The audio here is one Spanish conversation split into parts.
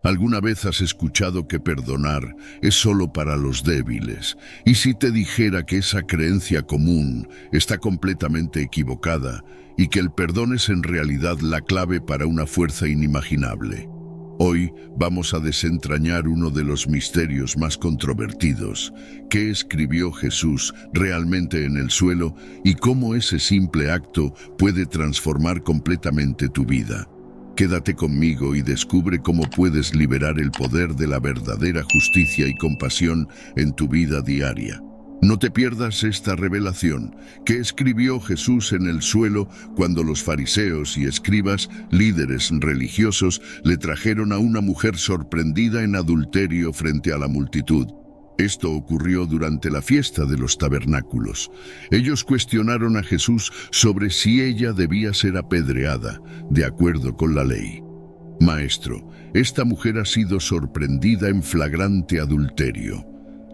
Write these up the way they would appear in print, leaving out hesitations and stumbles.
¿Alguna vez has escuchado que perdonar es solo para los débiles? Y si te dijera que esa creencia común está completamente equivocada y que el perdón es en realidad la clave para una fuerza inimaginable. Hoy vamos a desentrañar uno de los misterios más controvertidos. ¿Qué escribió Jesús realmente en el suelo y cómo ese simple acto puede transformar completamente tu vida? Quédate conmigo y descubre cómo puedes liberar el poder de la verdadera justicia y compasión en tu vida diaria. No te pierdas esta revelación. ¿Qué escribió Jesús en el suelo cuando los fariseos y escribas, líderes religiosos, le trajeron a una mujer sorprendida en adulterio frente a la multitud? Esto ocurrió durante la fiesta de los tabernáculos. Ellos cuestionaron a Jesús sobre si ella debía ser apedreada, de acuerdo con la ley. Maestro, esta mujer ha sido sorprendida en flagrante adulterio.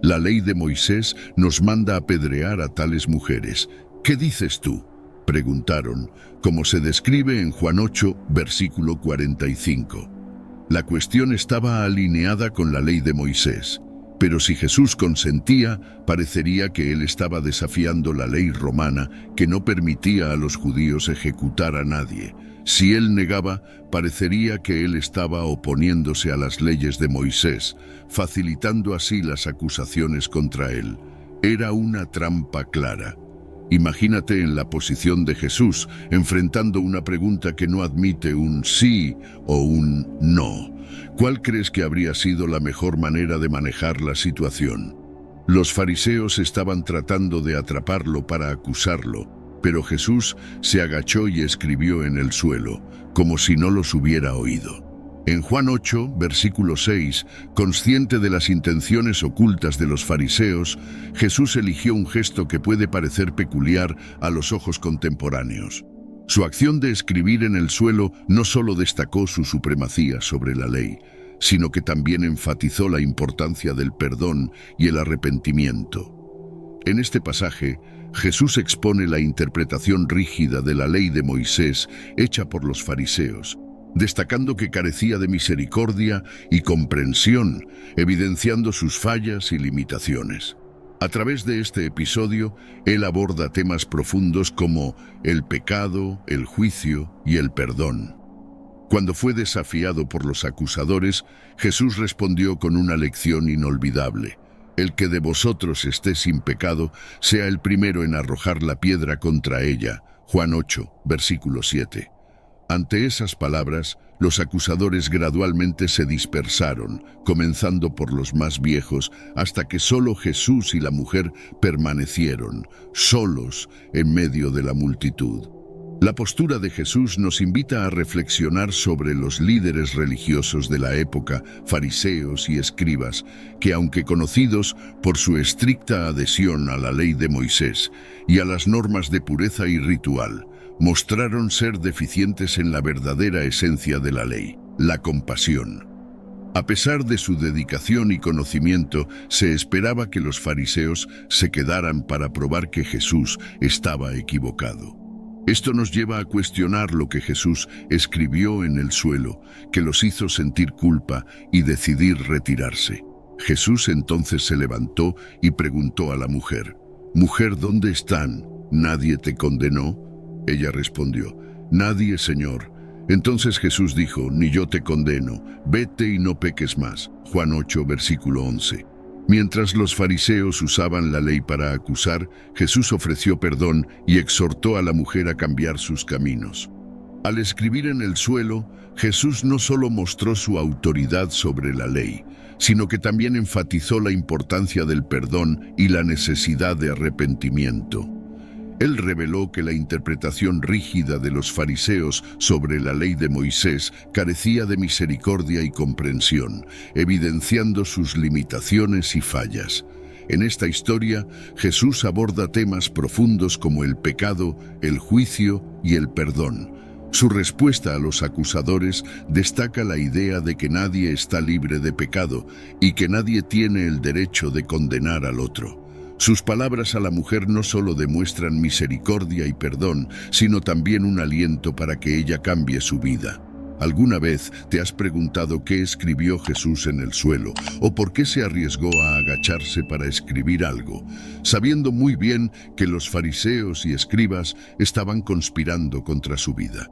La ley de Moisés nos manda apedrear a tales mujeres. ¿Qué dices tú?, preguntaron, como se describe en Juan 8, versículo 45. La cuestión estaba alineada con la ley de Moisés. Pero si Jesús consentía, parecería que él estaba desafiando la ley romana que no permitía a los judíos ejecutar a nadie. Si él negaba, parecería que él estaba oponiéndose a las leyes de Moisés, facilitando así las acusaciones contra él. Era una trampa clara. Imagínate en la posición de Jesús, enfrentando una pregunta que no admite un sí o un no. ¿Cuál crees que habría sido la mejor manera de manejar la situación? Los fariseos estaban tratando de atraparlo para acusarlo, pero Jesús se agachó y escribió en el suelo, como si no los hubiera oído. En Juan 8, versículo 6, consciente de las intenciones ocultas de los fariseos, Jesús eligió un gesto que puede parecer peculiar a los ojos contemporáneos. Su acción de escribir en el suelo no solo destacó su supremacía sobre la ley, sino que también enfatizó la importancia del perdón y el arrepentimiento. En este pasaje, Jesús expone la interpretación rígida de la ley de Moisés hecha por los fariseos, destacando que carecía de misericordia y comprensión, evidenciando sus fallas y limitaciones. A través de este episodio, él aborda temas profundos como el pecado, el juicio y el perdón. Cuando fue desafiado por los acusadores, Jesús respondió con una lección inolvidable. El que de vosotros esté sin pecado, sea el primero en arrojar la piedra contra ella. Juan 8, versículo 7. Ante esas palabras, los acusadores gradualmente se dispersaron, comenzando por los más viejos, hasta que solo Jesús y la mujer permanecieron, solos en medio de la multitud. La postura de Jesús nos invita a reflexionar sobre los líderes religiosos de la época, fariseos y escribas, que aunque conocidos por su estricta adhesión a la ley de Moisés y a las normas de pureza y ritual, mostraron ser deficientes en la verdadera esencia de la ley, la compasión. A pesar de su dedicación y conocimiento, se esperaba que los fariseos se quedaran para probar que Jesús estaba equivocado. Esto nos lleva a cuestionar lo que Jesús escribió en el suelo, que los hizo sentir culpa y decidir retirarse. Jesús entonces se levantó y preguntó a la mujer: «Mujer, ¿dónde están? ¿Nadie te condenó?» Ella respondió: «Nadie, Señor». Entonces Jesús dijo: «Ni yo te condeno, vete y no peques más». Juan 8, versículo 11. Mientras los fariseos usaban la ley para acusar, Jesús ofreció perdón y exhortó a la mujer a cambiar sus caminos. Al escribir en el suelo, Jesús no solo mostró su autoridad sobre la ley, sino que también enfatizó la importancia del perdón y la necesidad de arrepentimiento. Él reveló que la interpretación rígida de los fariseos sobre la ley de Moisés carecía de misericordia y comprensión, evidenciando sus limitaciones y fallas. En esta historia, Jesús aborda temas profundos como el pecado, el juicio y el perdón. Su respuesta a los acusadores destaca la idea de que nadie está libre de pecado y que nadie tiene el derecho de condenar al otro. Sus palabras a la mujer no solo demuestran misericordia y perdón, sino también un aliento para que ella cambie su vida. ¿Alguna vez te has preguntado qué escribió Jesús en el suelo o por qué se arriesgó a agacharse para escribir algo, sabiendo muy bien que los fariseos y escribas estaban conspirando contra su vida?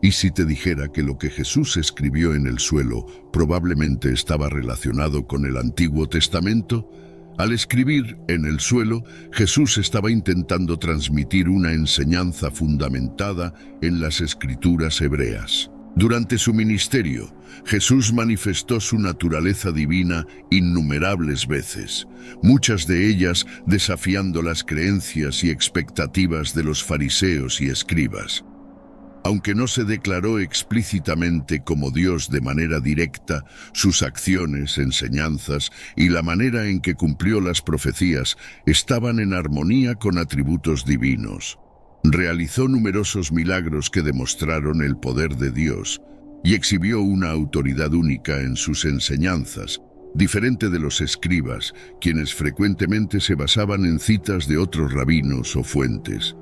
¿Y si te dijera que lo que Jesús escribió en el suelo probablemente estaba relacionado con el Antiguo Testamento? Al escribir en el suelo, Jesús estaba intentando transmitir una enseñanza fundamentada en las Escrituras hebreas. Durante su ministerio, Jesús manifestó su naturaleza divina innumerables veces, muchas de ellas desafiando las creencias y expectativas de los fariseos y escribas. Aunque no se declaró explícitamente como Dios de manera directa, sus acciones, enseñanzas y la manera en que cumplió las profecías estaban en armonía con atributos divinos. Realizó numerosos milagros que demostraron el poder de Dios y exhibió una autoridad única en sus enseñanzas, diferente de los escribas, quienes frecuentemente se basaban en citas de otros rabinos o fuentes.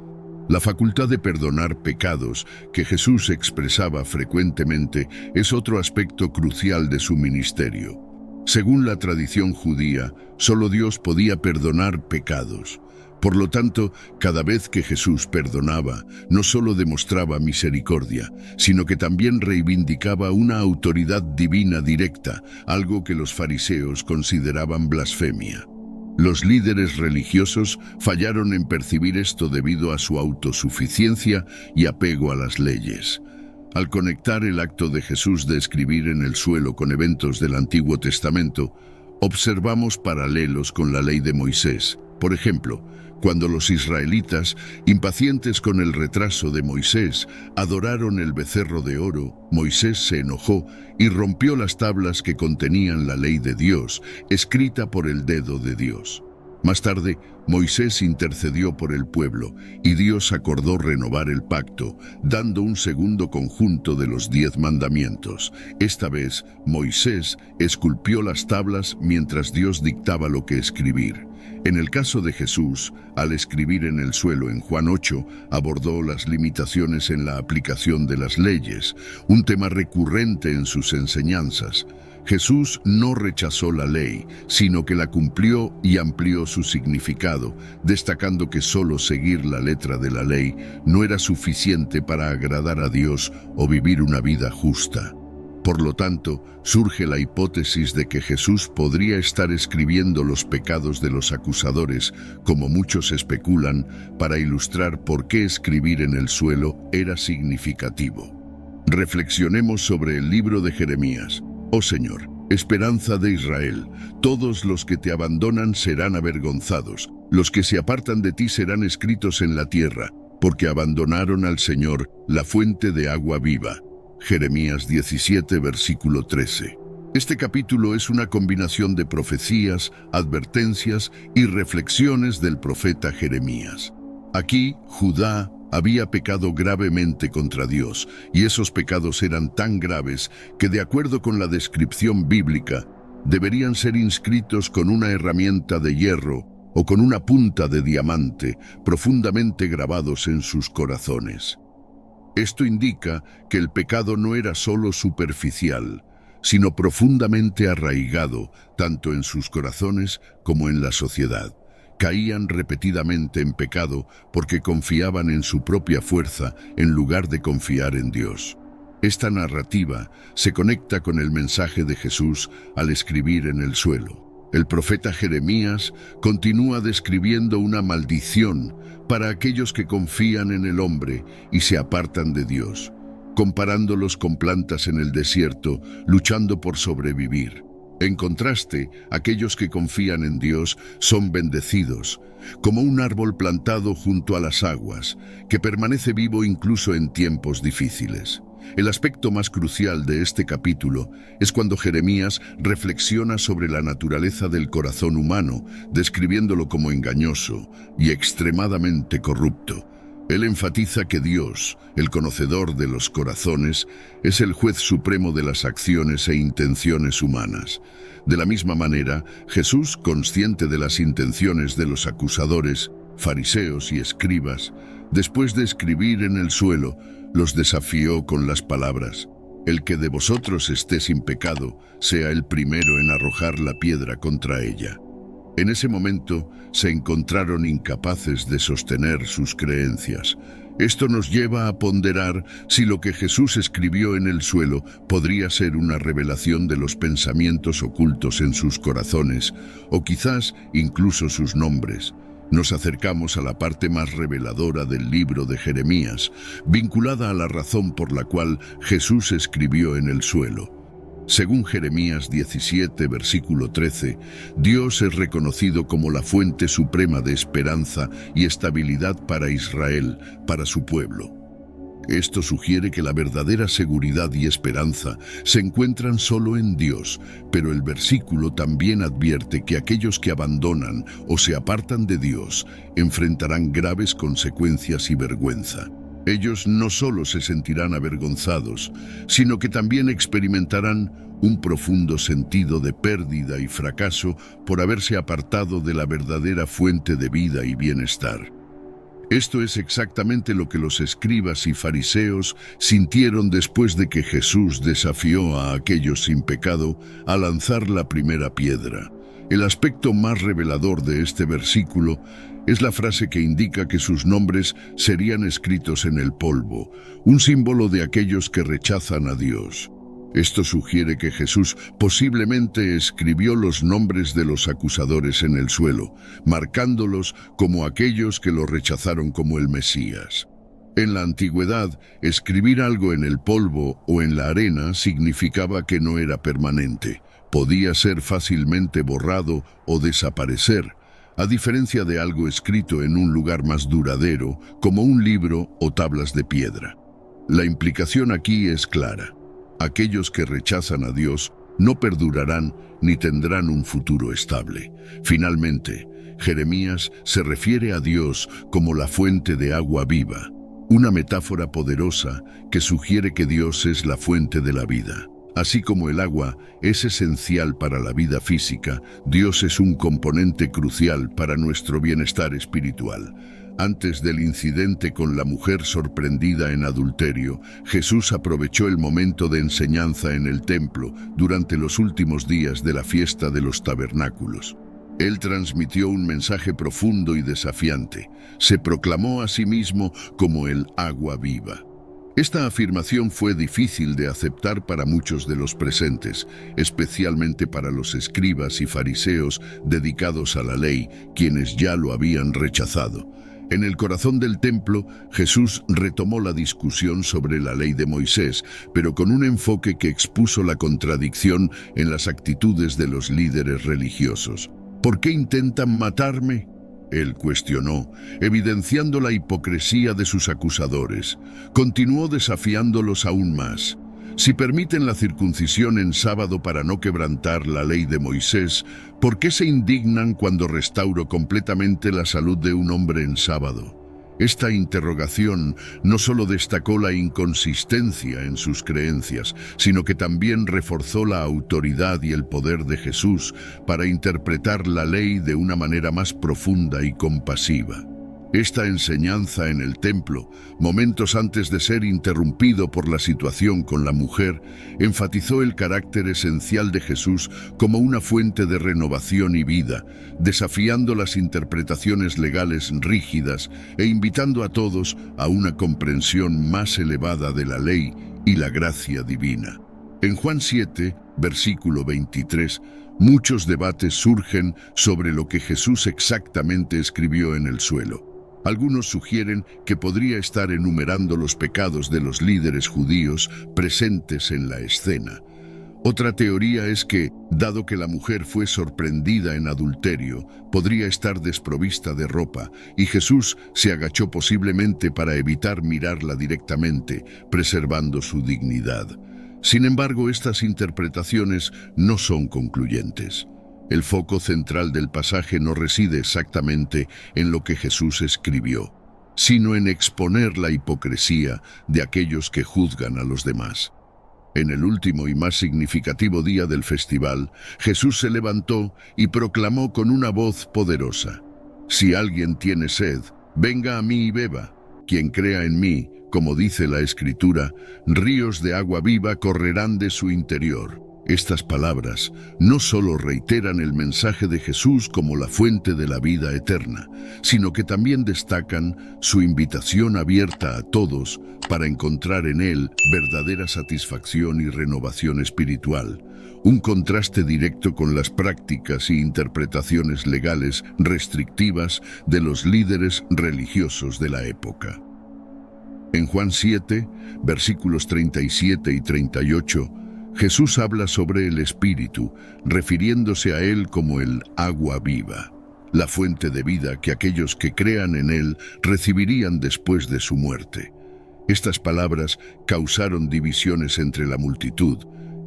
La facultad de perdonar pecados que Jesús expresaba frecuentemente es otro aspecto crucial de su ministerio. Según la tradición judía, solo Dios podía perdonar pecados. Por lo tanto, cada vez que Jesús perdonaba, no solo demostraba misericordia, sino que también reivindicaba una autoridad divina directa, algo que los fariseos consideraban blasfemia. Los líderes religiosos fallaron en percibir esto debido a su autosuficiencia y apego a las leyes. Al conectar el acto de Jesús de escribir en el suelo con eventos del Antiguo Testamento, observamos paralelos con la ley de Moisés. Por ejemplo, cuando los israelitas, impacientes con el retraso de Moisés, adoraron el becerro de oro, Moisés se enojó y rompió las tablas que contenían la ley de Dios, escrita por el dedo de Dios. Más tarde, Moisés intercedió por el pueblo y Dios acordó renovar el pacto, dando un segundo conjunto de los 10 mandamientos. Esta vez, Moisés esculpió las tablas mientras Dios dictaba lo que escribir. En el caso de Jesús, al escribir en el suelo en Juan 8, abordó las limitaciones en la aplicación de las leyes, un tema recurrente en sus enseñanzas. Jesús no rechazó la ley, sino que la cumplió y amplió su significado, destacando que solo seguir la letra de la ley no era suficiente para agradar a Dios o vivir una vida justa. Por lo tanto, surge la hipótesis de que Jesús podría estar escribiendo los pecados de los acusadores, como muchos especulan, para ilustrar por qué escribir en el suelo era significativo. Reflexionemos sobre el libro de Jeremías. Oh Señor, esperanza de Israel, todos los que te abandonan serán avergonzados, los que se apartan de ti serán escritos en la tierra, porque abandonaron al Señor, la fuente de agua viva. Jeremías 17, versículo 13. Este capítulo es una combinación de profecías, advertencias y reflexiones del profeta Jeremías. Aquí, Judá había pecado gravemente contra Dios, y esos pecados eran tan graves que, de acuerdo con la descripción bíblica, deberían ser inscritos con una herramienta de hierro o con una punta de diamante, profundamente grabados en sus corazones. Esto indica que el pecado no era solo superficial, sino profundamente arraigado, tanto en sus corazones como en la sociedad. Caían repetidamente en pecado porque confiaban en su propia fuerza en lugar de confiar en Dios. Esta narrativa se conecta con el mensaje de Jesús al escribir en el suelo. El profeta Jeremías continúa describiendo una maldición para aquellos que confían en el hombre y se apartan de Dios, comparándolos con plantas en el desierto, luchando por sobrevivir. En contraste, aquellos que confían en Dios son bendecidos, como un árbol plantado junto a las aguas, que permanece vivo incluso en tiempos difíciles. El aspecto más crucial de este capítulo es cuando Jeremías reflexiona sobre la naturaleza del corazón humano, describiéndolo como engañoso y extremadamente corrupto. Él enfatiza que Dios, el conocedor de los corazones, es el juez supremo de las acciones e intenciones humanas. De la misma manera, Jesús, consciente de las intenciones de los acusadores, fariseos y escribas, después de escribir en el suelo, los desafió con las palabras: El que de vosotros esté sin pecado, sea el primero en arrojar la piedra contra ella. En ese momento se encontraron incapaces de sostener sus creencias. Esto nos lleva a ponderar si lo que Jesús escribió en el suelo podría ser una revelación de los pensamientos ocultos en sus corazones, o quizás incluso sus nombres. Nos acercamos a la parte más reveladora del libro de Jeremías, vinculada a la razón por la cual Jesús escribió en el suelo. Según Jeremías 17, versículo 13, Dios es reconocido como la fuente suprema de esperanza y estabilidad para Israel, para su pueblo. Esto sugiere que la verdadera seguridad y esperanza se encuentran solo en Dios, pero el versículo también advierte que aquellos que abandonan o se apartan de Dios enfrentarán graves consecuencias y vergüenza. Ellos no solo se sentirán avergonzados, sino que también experimentarán un profundo sentido de pérdida y fracaso por haberse apartado de la verdadera fuente de vida y bienestar. Esto es exactamente lo que los escribas y fariseos sintieron después de que Jesús desafió a aquellos sin pecado a lanzar la primera piedra. El aspecto más revelador de este versículo es la frase que indica que sus nombres serían escritos en el polvo, un símbolo de aquellos que rechazan a Dios. Esto sugiere que Jesús posiblemente escribió los nombres de los acusadores en el suelo, marcándolos como aquellos que lo rechazaron como el Mesías. En la antigüedad, escribir algo en el polvo o en la arena significaba que no era permanente. Podía ser fácilmente borrado o desaparecer, a diferencia de algo escrito en un lugar más duradero, como un libro o tablas de piedra. La implicación aquí es clara. Aquellos que rechazan a Dios no perdurarán ni tendrán un futuro estable. Finalmente, Jeremías se refiere a Dios como la fuente de agua viva, una metáfora poderosa que sugiere que Dios es la fuente de la vida. Así como el agua es esencial para la vida física, Dios es un componente crucial para nuestro bienestar espiritual. Antes del incidente con la mujer sorprendida en adulterio, Jesús aprovechó el momento de enseñanza en el templo durante los últimos días de la fiesta de los tabernáculos. Él transmitió un mensaje profundo y desafiante. Se proclamó a sí mismo como el agua viva. Esta afirmación fue difícil de aceptar para muchos de los presentes, especialmente para los escribas y fariseos dedicados a la ley, quienes ya lo habían rechazado. En el corazón del templo, Jesús retomó la discusión sobre la ley de Moisés, pero con un enfoque que expuso la contradicción en las actitudes de los líderes religiosos. ¿Por qué intentan matarme?, él cuestionó, evidenciando la hipocresía de sus acusadores. Continuó desafiándolos aún más. Si permiten la circuncisión en sábado para no quebrantar la ley de Moisés, ¿por qué se indignan cuando restauro completamente la salud de un hombre en sábado? Esta interrogación no solo destacó la inconsistencia en sus creencias, sino que también reforzó la autoridad y el poder de Jesús para interpretar la ley de una manera más profunda y compasiva. Esta enseñanza en el templo, momentos antes de ser interrumpido por la situación con la mujer, enfatizó el carácter esencial de Jesús como una fuente de renovación y vida, desafiando las interpretaciones legales rígidas e invitando a todos a una comprensión más elevada de la ley y la gracia divina. En Juan 7, versículo 23, muchos debates surgen sobre lo que Jesús exactamente escribió en el suelo. Algunos sugieren que podría estar enumerando los pecados de los líderes judíos presentes en la escena. Otra teoría es que, dado que la mujer fue sorprendida en adulterio, podría estar desprovista de ropa y Jesús se agachó posiblemente para evitar mirarla directamente, preservando su dignidad. Sin embargo, estas interpretaciones no son concluyentes. El foco central del pasaje no reside exactamente en lo que Jesús escribió, sino en exponer la hipocresía de aquellos que juzgan a los demás. En el último y más significativo día del festival, Jesús se levantó y proclamó con una voz poderosa: «Si alguien tiene sed, venga a mí y beba. Quien crea en mí, como dice la Escritura, ríos de agua viva correrán de su interior. Estas palabras no solo reiteran el mensaje de Jesús como la fuente de la vida eterna, sino que también destacan su invitación abierta a todos para encontrar en Él verdadera satisfacción y renovación espiritual, un contraste directo con las prácticas y interpretaciones legales restrictivas de los líderes religiosos de la época. En Juan 7, versículos 37 y 38, Jesús habla sobre el Espíritu, refiriéndose a Él como el agua viva, la fuente de vida que aquellos que crean en Él recibirían después de su muerte. Estas palabras causaron divisiones entre la multitud,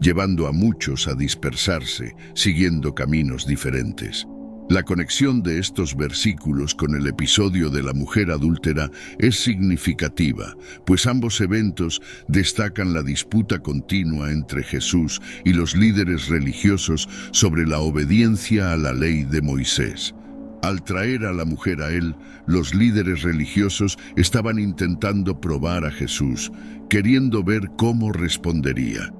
llevando a muchos a dispersarse, siguiendo caminos diferentes. La conexión de estos versículos con el episodio de la mujer adúltera es significativa, pues ambos eventos destacan la disputa continua entre Jesús y los líderes religiosos sobre la obediencia a la ley de Moisés. Al traer a la mujer a él, los líderes religiosos estaban intentando probar a Jesús, queriendo ver cómo respondería.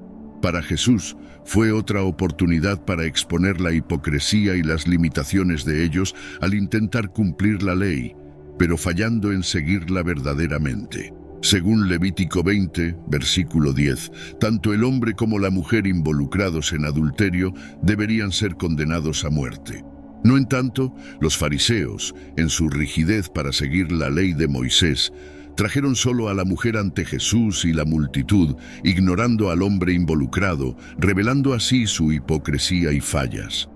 Para Jesús, fue otra oportunidad para exponer la hipocresía y las limitaciones de ellos al intentar cumplir la ley, pero fallando en seguirla verdaderamente. Según Levítico 20, versículo 10, tanto el hombre como la mujer involucrados en adulterio deberían ser condenados a muerte. No en tanto, los fariseos, en su rigidez para seguir la ley de Moisés, trajeron solo a la mujer ante Jesús y la multitud, ignorando al hombre involucrado, revelando así su hipocresía y fallas.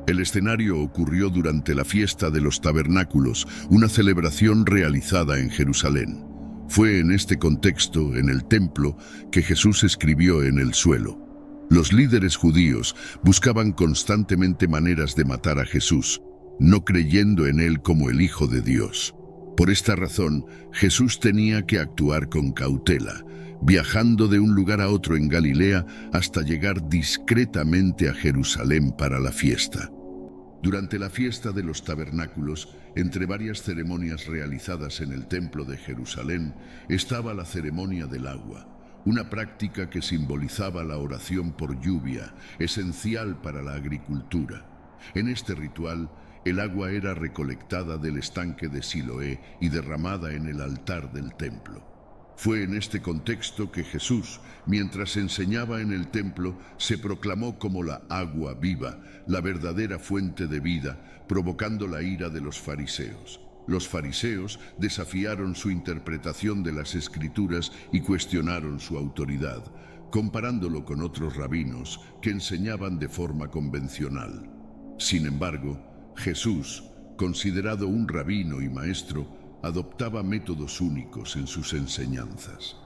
El escenario ocurrió durante la fiesta de los tabernáculos, una celebración realizada en Jerusalén. Fue en este contexto, en el templo, que Jesús escribió en el suelo. Los líderes judíos buscaban constantemente maneras de matar a Jesús, no creyendo en él como el Hijo de Dios. Por esta razón, Jesús tenía que actuar con cautela, viajando de un lugar a otro en Galilea hasta llegar discretamente a Jerusalén para la fiesta. Durante la fiesta de los tabernáculos, entre varias ceremonias realizadas en el templo de Jerusalén, estaba la ceremonia del agua, una práctica que simbolizaba la oración por lluvia, esencial para la agricultura. En este ritual, el agua era recolectada del estanque de Siloé y derramada en el altar del templo. Fue en este contexto que Jesús, mientras enseñaba en el templo, se proclamó como la agua viva, la verdadera fuente de vida, provocando la ira de los fariseos. Los fariseos desafiaron su interpretación de las Escrituras y cuestionaron su autoridad, comparándolo con otros rabinos que enseñaban de forma convencional. Sin embargo, Jesús, considerado un rabino y maestro, adoptaba métodos únicos en sus enseñanzas.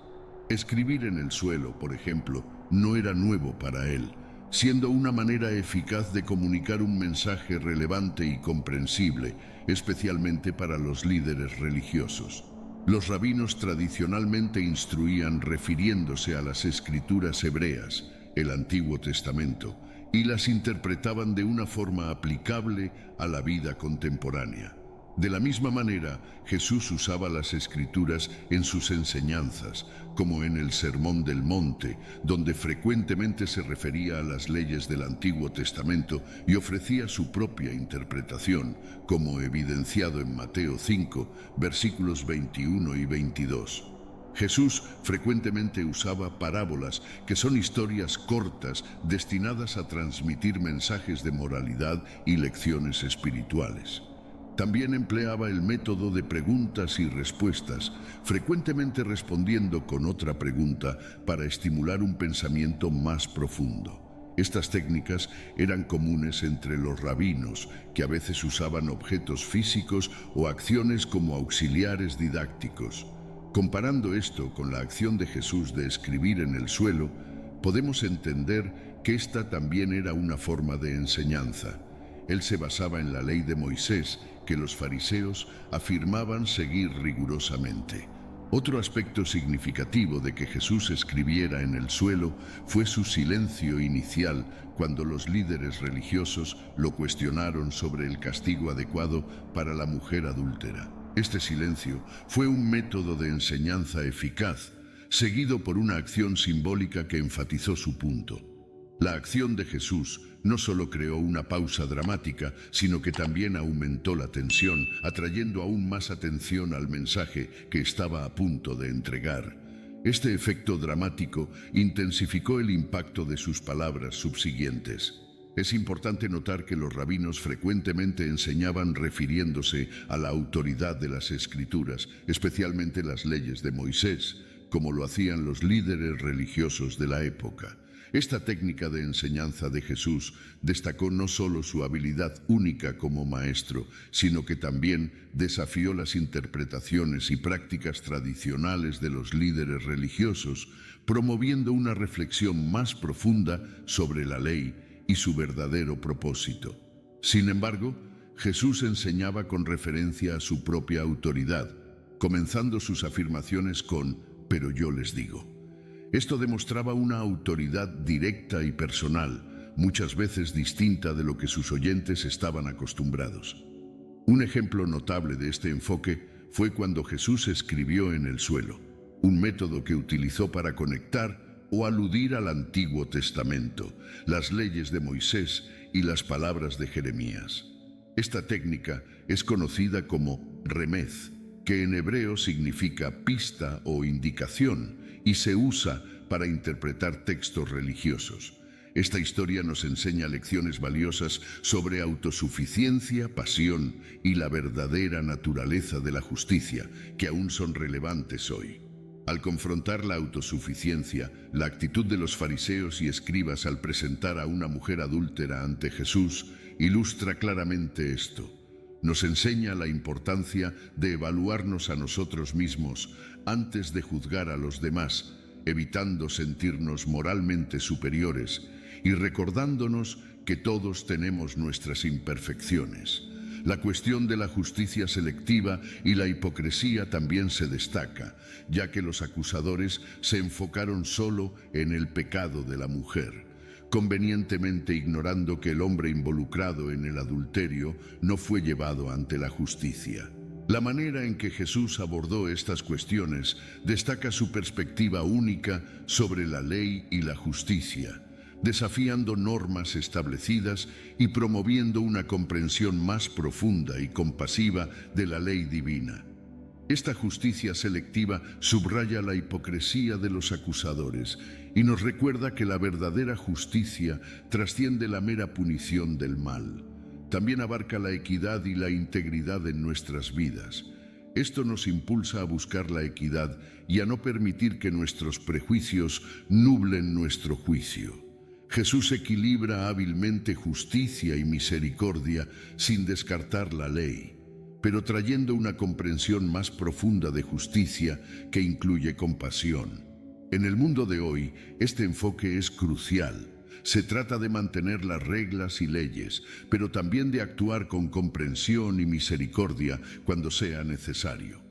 Escribir en el suelo, por ejemplo, no era nuevo para él, siendo una manera eficaz de comunicar un mensaje relevante y comprensible, especialmente para los líderes religiosos. Los rabinos tradicionalmente instruían refiriéndose a las escrituras hebreas, el Antiguo Testamento, y las interpretaban de una forma aplicable a la vida contemporánea. De la misma manera, Jesús usaba las Escrituras en sus enseñanzas, como en el Sermón del Monte, donde frecuentemente se refería a las leyes del Antiguo Testamento y ofrecía su propia interpretación, como evidenciado en Mateo 5, versículos 21 y 22. Jesús frecuentemente usaba parábolas, que son historias cortas destinadas a transmitir mensajes de moralidad y lecciones espirituales. También empleaba el método de preguntas y respuestas, frecuentemente respondiendo con otra pregunta para estimular un pensamiento más profundo. Estas técnicas eran comunes entre los rabinos, que a veces usaban objetos físicos o acciones como auxiliares didácticos. Comparando esto con la acción de Jesús de escribir en el suelo, podemos entender que esta también era una forma de enseñanza. Él se basaba en la ley de Moisés, que los fariseos afirmaban seguir rigurosamente. Otro aspecto significativo de que Jesús escribiera en el suelo fue su silencio inicial cuando los líderes religiosos lo cuestionaron sobre el castigo adecuado para la mujer adúltera. Este silencio fue un método de enseñanza eficaz, seguido por una acción simbólica que enfatizó su punto. La acción de Jesús no solo creó una pausa dramática, sino que también aumentó la tensión, atrayendo aún más atención al mensaje que estaba a punto de entregar. Este efecto dramático intensificó el impacto de sus palabras subsiguientes. Es importante notar que los rabinos frecuentemente enseñaban refiriéndose a la autoridad de las Escrituras, especialmente las leyes de Moisés, como lo hacían los líderes religiosos de la época. Esta técnica de enseñanza de Jesús destacó no solo su habilidad única como maestro, sino que también desafió las interpretaciones y prácticas tradicionales de los líderes religiosos, promoviendo una reflexión más profunda sobre la ley y su verdadero propósito. Sin embargo, Jesús enseñaba con referencia a su propia autoridad, comenzando sus afirmaciones con «pero yo les digo». Esto demostraba una autoridad directa y personal, muchas veces distinta de lo que sus oyentes estaban acostumbrados. Un ejemplo notable de este enfoque fue cuando Jesús escribió en el suelo, un método que utilizó para conectar o aludir al Antiguo Testamento, las leyes de Moisés y las palabras de Jeremías. Esta técnica es conocida como remez, que en hebreo significa pista o indicación, y se usa para interpretar textos religiosos. Esta historia nos enseña lecciones valiosas sobre autosuficiencia, pasión y la verdadera naturaleza de la justicia, que aún son relevantes hoy. Al confrontar la autosuficiencia, la actitud de los fariseos y escribas al presentar a una mujer adúltera ante Jesús ilustra claramente esto. Nos enseña la importancia de evaluarnos a nosotros mismos antes de juzgar a los demás, evitando sentirnos moralmente superiores y recordándonos que todos tenemos nuestras imperfecciones. La cuestión de la justicia selectiva y la hipocresía también se destaca, ya que los acusadores se enfocaron solo en el pecado de la mujer, convenientemente ignorando que el hombre involucrado en el adulterio no fue llevado ante la justicia. La manera en que Jesús abordó estas cuestiones destaca su perspectiva única sobre la ley y la justicia, desafiando normas establecidas y promoviendo una comprensión más profunda y compasiva de la ley divina. Esta justicia selectiva subraya la hipocresía de los acusadores y nos recuerda que la verdadera justicia trasciende la mera punición del mal. También abarca la equidad y la integridad en nuestras vidas. Esto nos impulsa a buscar la equidad y a no permitir que nuestros prejuicios nublen nuestro juicio. Jesús equilibra hábilmente justicia y misericordia sin descartar la ley, pero trayendo una comprensión más profunda de justicia que incluye compasión. En el mundo de hoy, este enfoque es crucial. Se trata de mantener las reglas y leyes, pero también de actuar con comprensión y misericordia cuando sea necesario.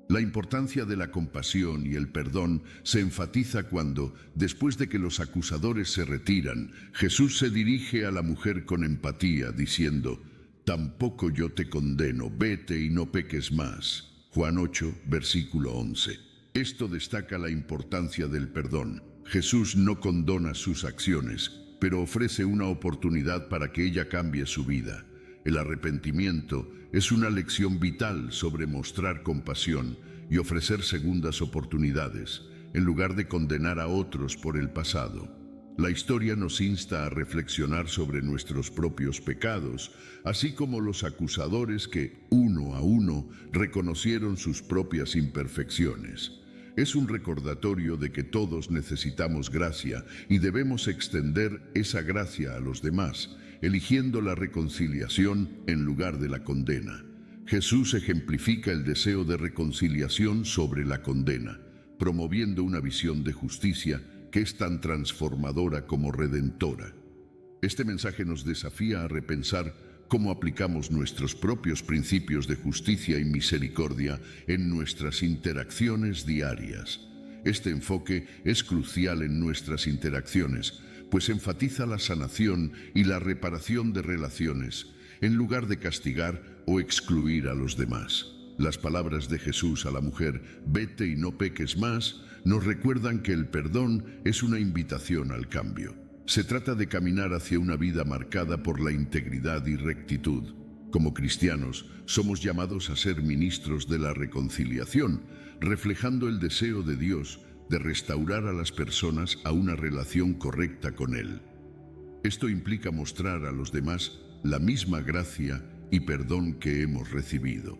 La importancia de la compasión y el perdón se enfatiza cuando, después de que los acusadores se retiran, Jesús se dirige a la mujer con empatía, diciendo: «Tampoco yo te condeno, vete y no peques más». Juan 8, versículo 11. Esto destaca la importancia del perdón. Jesús no condona sus acciones, pero ofrece una oportunidad para que ella cambie su vida. El arrepentimiento es una lección vital sobre mostrar compasión y ofrecer segundas oportunidades, en lugar de condenar a otros por el pasado. La historia nos insta a reflexionar sobre nuestros propios pecados, así como los acusadores que, uno a uno, reconocieron sus propias imperfecciones. Es un recordatorio de que todos necesitamos gracia y debemos extender esa gracia a los demás, eligiendo la reconciliación en lugar de la condena. Jesús ejemplifica el deseo de reconciliación sobre la condena, promoviendo una visión de justicia que es tan transformadora como redentora. Este mensaje nos desafía a repensar cómo aplicamos nuestros propios principios de justicia y misericordia en nuestras interacciones diarias. Este enfoque es crucial en nuestras interacciones, pues enfatiza la sanación y la reparación de relaciones, en lugar de castigar o excluir a los demás. Las palabras de Jesús a la mujer, vete y no peques más, nos recuerdan que el perdón es una invitación al cambio. Se trata de caminar hacia una vida marcada por la integridad y rectitud. Como cristianos, somos llamados a ser ministros de la reconciliación, reflejando el deseo de Dios de restaurar a las personas a una relación correcta con Él. Esto implica mostrar a los demás la misma gracia y perdón que hemos recibido.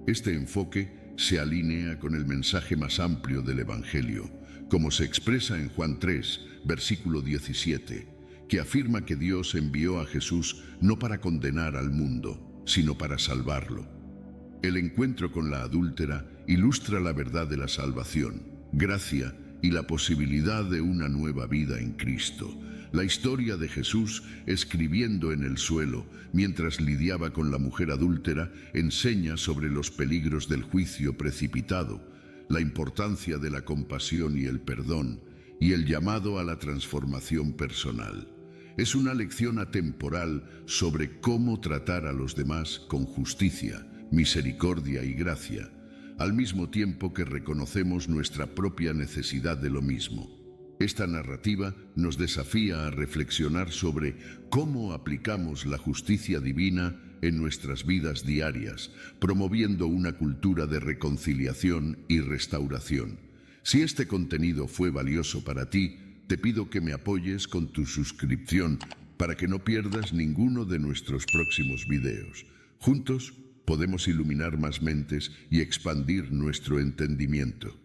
Este enfoque se alinea con el mensaje más amplio del Evangelio, como se expresa en Juan 3, versículo 17, que afirma que Dios envió a Jesús no para condenar al mundo, sino para salvarlo. El encuentro con la adúltera ilustra la verdad de la salvación, gracia y la posibilidad de una nueva vida en Cristo. La historia de Jesús escribiendo en el suelo mientras lidiaba con la mujer adúltera enseña sobre los peligros del juicio precipitado, la importancia de la compasión y el perdón, y el llamado a la transformación personal. Es una lección atemporal sobre cómo tratar a los demás con justicia, misericordia y gracia, al mismo tiempo que reconocemos nuestra propia necesidad de lo mismo. Esta narrativa nos desafía a reflexionar sobre cómo aplicamos la justicia divina en nuestras vidas diarias, promoviendo una cultura de reconciliación y restauración. Si este contenido fue valioso para ti, te pido que me apoyes con tu suscripción para que no pierdas ninguno de nuestros próximos videos. Juntos podemos iluminar más mentes y expandir nuestro entendimiento.